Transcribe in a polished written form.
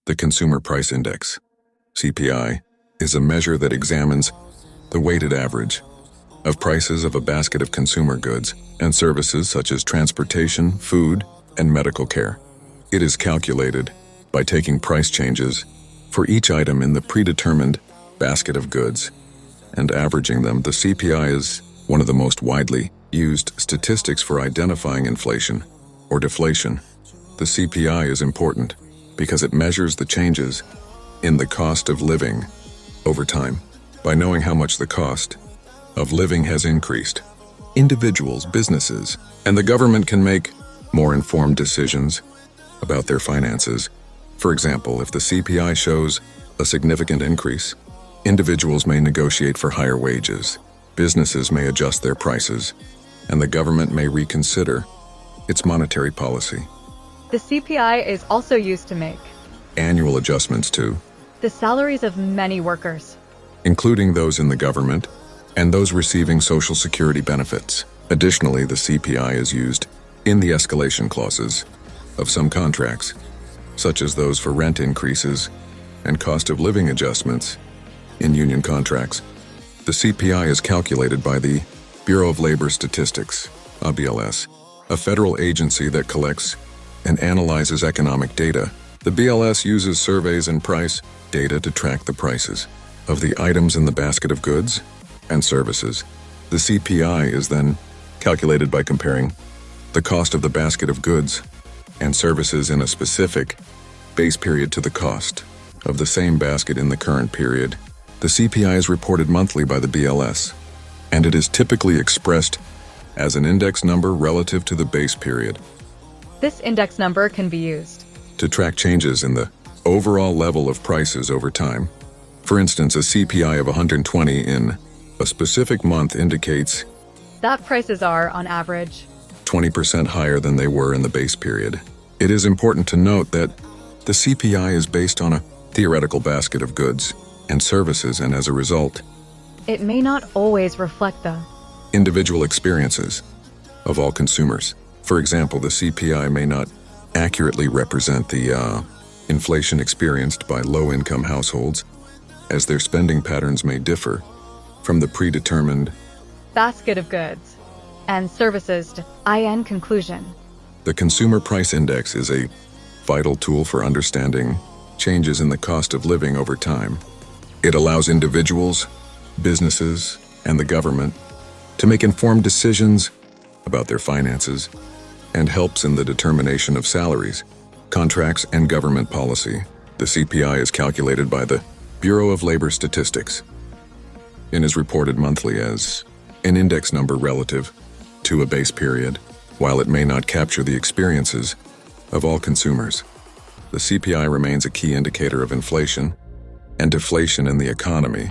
The Consumer Price Index, CPI, is a measure that examines the weighted average of prices of a basket of consumer goods and services such as transportation, food, and medical care. It is calculated by taking price changes for each item in the predetermined basket of goods and averaging them. The CPI is one of the most widely used statistics for identifying inflation or deflation. The CPI is important because it measures the changes in the cost of living over time. By knowing how much the cost of living has increased, individuals, businesses, and the government can make more informed decisions about their finances. For example, if the CPI shows a significant increase, individuals may negotiate for higher wages, businesses may adjust their prices, and the government may reconsider its monetary policy. The CPI is also used to make Annual adjustments to, the salaries of many workers, including those in the government and those receiving Social Security benefits. Additionally, the CPI is used in the escalation clauses of some contracts, such as those for rent increases and cost of living adjustments in union contracts. The CPI is calculated by the Bureau of Labor Statistics, BLS, a federal agency that collects and analyzes economic data. The BLS uses surveys and price data to track the prices of the items in the basket of goods and services. The CPI is then calculated by comparing the cost of the basket of goods and services in a specific base period to the cost of the same basket in the current period. The CPI is reported monthly by the BLS, and it is typically expressed as an index number relative to the base period. This index number can be used to track changes in the overall level of prices over time. For instance, a CPI of 120 in a specific month indicates that prices are, on average, 20% higher than they were in the base period. It is important to note that the CPI is based on a theoretical basket of goods and services, and as a result, it may not always reflect the individual experiences of all consumers. For example, the CPI may not accurately represent the inflation experienced by low-income households, as their spending patterns may differ from the predetermined basket of goods and services. In conclusion, the Consumer Price Index is a vital tool for understanding changes in the cost of living over time. It allows individuals, businesses, and the government to make informed decisions about their finances and helps in the determination of salaries, contracts, and government policy. The CPI is calculated by the Bureau of Labor Statistics and is reported monthly as an index number relative to a base period. While it may not capture the experiences of all consumers, the CPI remains a key indicator of inflation and deflation in the economy.